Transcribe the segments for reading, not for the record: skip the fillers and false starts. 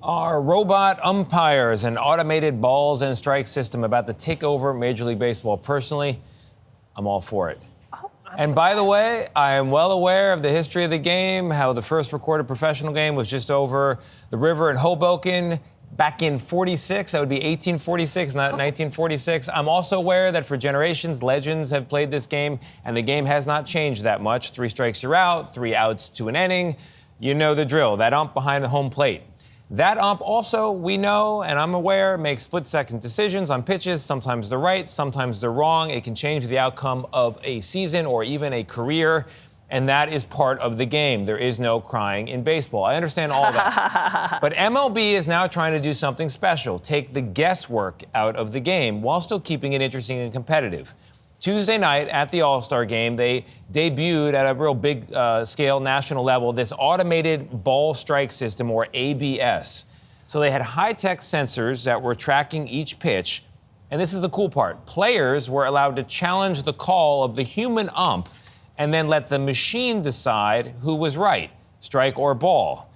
Are robot umpires and automated balls and strike system about to take over Major League Baseball? Personally, I'm all for it. And by the way, I am well aware of the history of the game, how the first recorded professional game was just over the river in Hoboken back in 46. That would be 1846, not 1946. I'm also aware that for generations, legends have played this game, and the game has not changed that much. 3 strikes, you're out, 3 outs to an inning. You know the drill, that ump behind the home plate. That ump also, we know, and I'm aware, makes split-second decisions on pitches. Sometimes they're right, sometimes they're wrong. It can change the outcome of a season or even a career, and that is part of the game. There is no crying in baseball. I understand all of that. But MLB is now trying to do something special, take the guesswork out of the game while still keeping it interesting and competitive. Tuesday night at the All-Star game, they debuted at a real big scale, national level, this automated ball strike system, or ABS. So they had high-tech sensors that were tracking each pitch. And this is the cool part. Players were allowed to challenge the call of the human ump and then let the machine decide who was right, strike or ball.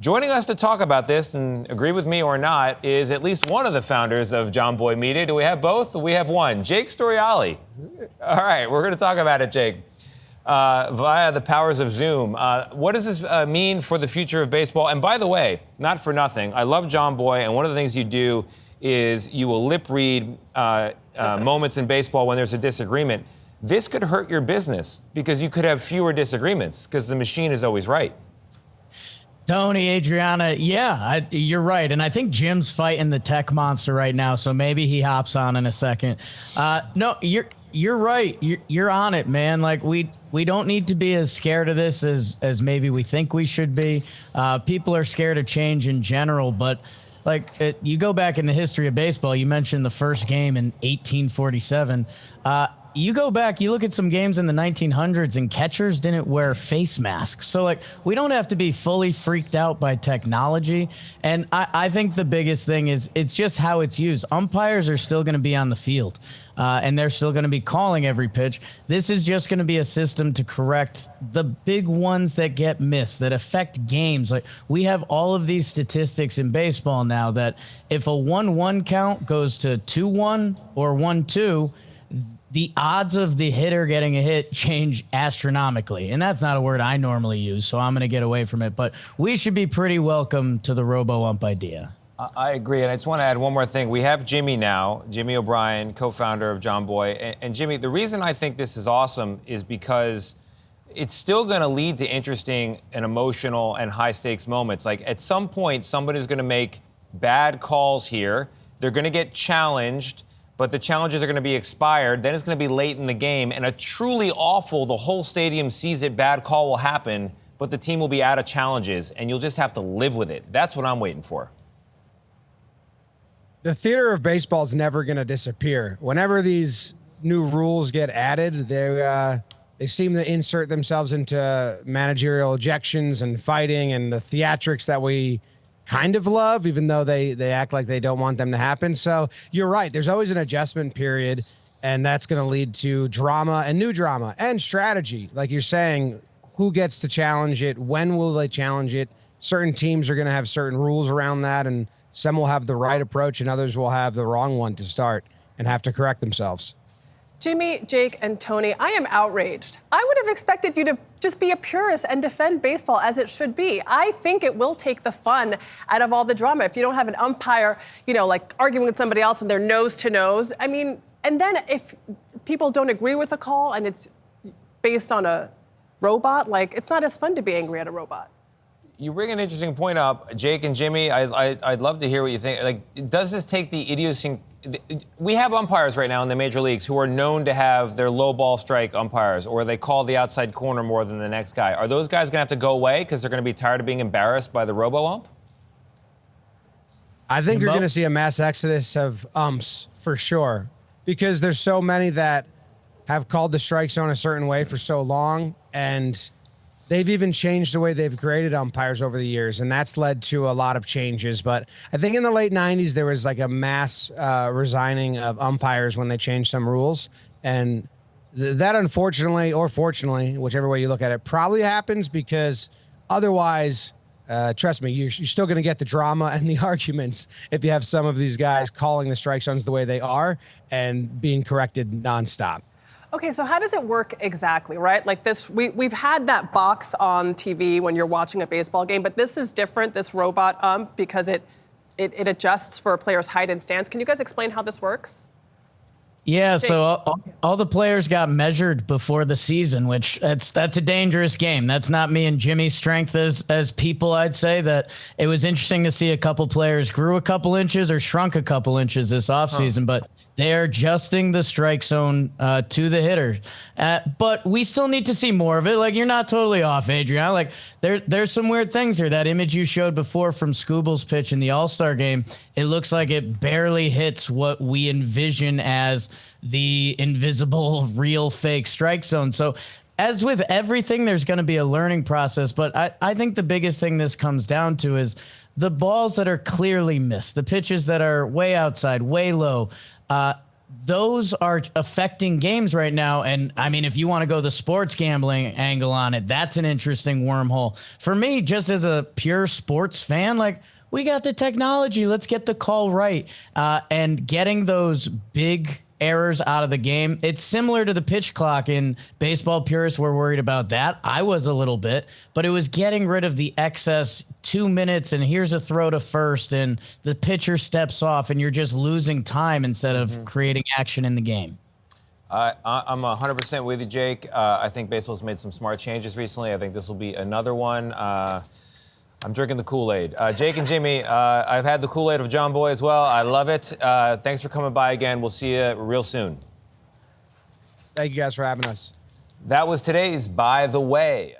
Joining us to talk about this, and agree with me or not, is at least one of the founders of Jomboy Media. Do we have both? We have one. Jake Storiali. All right, we're going to talk about it, Jake, via the powers of Zoom. What does this mean for the future of baseball? And by the way, not for nothing, I love Jomboy, and one of the things you do is you will lip read moments in baseball when there's a disagreement. This could hurt your business because you could have fewer disagreements because the machine is always right. Tony, Adriana, yeah, you're right. And I think Jim's fighting the tech monster right now, so maybe he hops on in a second. No, you're right. You're on it, man. Like, we don't need to be as scared of this as maybe we think we should be. People are scared of change in general, but you go back in the history of baseball, you mentioned the first game in 1847. You go back, you look at some games in the 1900s, and catchers didn't wear face masks. So, we don't have to be fully freaked out by technology. And I think the biggest thing is it's just how it's used. Umpires are still going to be on the field, and they're still going to be calling every pitch. This is just going to be a system to correct the big ones that get missed, that affect games. We have all of these statistics in baseball now that if a 1-1 count goes to 2-1 or 1-2, the odds of the hitter getting a hit change astronomically. And that's not a word I normally use, so I'm going to get away from it. But we should be pretty welcome to the robo-ump idea. I agree, and I just want to add one more thing. We have Jimmy now, Jimmy OBrien, co-founder of Jomboy. And Jimmy, the reason I think this is awesome is because it's still going to lead to interesting and emotional and high-stakes moments. At some point, somebody's going to make bad calls here. They're going to get challenged, but the challenges are going to be expired. Then it's going to be late in the game, and a truly awful, the whole stadium sees it, bad call will happen, but the team will be out of challenges, and you'll just have to live with it. That's what I'm waiting for. The theater of baseball is never going to disappear. Whenever these new rules get added, they seem to insert themselves into managerial ejections and fighting and the theatrics that we kind of love, even though they act like they don't want them to happen. So you're right. There's always an adjustment period, and that's going to lead to drama and new drama and strategy. Like you're saying, who gets to challenge it? When will they challenge it? Certain teams are going to have certain rules around that, and some will have the right approach and others will have the wrong one to start and have to correct themselves. Jimmy, Jake, and Tony, I am outraged. I would have expected you to just be a purist and defend baseball as it should be. I think it will take the fun out of all the drama. If you don't have an umpire, arguing with somebody else and they're nose to nose. I mean, and then if people don't agree with a call and it's based on a robot, it's not as fun to be angry at a robot. You bring an interesting point up, Jake and Jimmy. I'd love to hear what you think. Does this take the idiosyncrasy? We have umpires right now in the major leagues who are known to have their low ball strike umpires, or they call the outside corner more than the next guy. Are those guys going to have to go away because they're going to be tired of being embarrassed by the robo-ump? I think you're going to see a mass exodus of umps for sure, because there's so many that have called the strike zone a certain way for so long, and they've even changed the way they've graded umpires over the years, and that's led to a lot of changes. But I think in the late 90s, there was a mass resigning of umpires when they changed some rules. And that, unfortunately, or fortunately, whichever way you look at it, probably happens because otherwise trust me, you're still going to get the drama and the arguments if you have some of these guys calling the strike zones the way they are and being corrected nonstop. Okay, so how does it work exactly, right? Like this, we've had that box on TV when you're watching a baseball game, but this is different, this robot ump, because it adjusts for a player's height and stance. Can you guys explain how this works? Yeah, so all the players got measured before the season, which that's a dangerous game. That's not me and Jimmy's strength as people. I'd say that it was interesting to see a couple players grew a couple inches or shrunk a couple inches this offseason, but they're adjusting the strike zone to the hitter. But we still need to see more of it. Like, you're not totally off, Adrian. Like, there's some weird things here. That image you showed before from Scooble's pitch in the All-Star game, it looks like it barely hits what we envision as the invisible, real, fake strike zone. So as with everything, there's going to be a learning process. But I think the biggest thing this comes down to is the balls that are clearly missed, the pitches that are way outside, way low, those are affecting games right now. And I mean, if you want to go the sports gambling angle on it, that's an interesting wormhole. For me, just as a pure sports fan, like, we got the technology. Let's get the call right. And getting those big errors out of the game. It's similar to the pitch clock in baseball. Purists were worried about that. I was a little bit, but it was getting rid of the excess 2 minutes and here's a throw to first and the pitcher steps off and you're just losing time instead of creating action in the game. I'm 100% with you, Jake. I think baseball's made some smart changes recently. I think this will be another one. I'm drinking the Kool-Aid. Jake and Jimmy, I've had the Kool-Aid of Jomboy as well. I love it. Thanks for coming by again. We'll see you real soon. Thank you guys for having us. That was today's By the Way.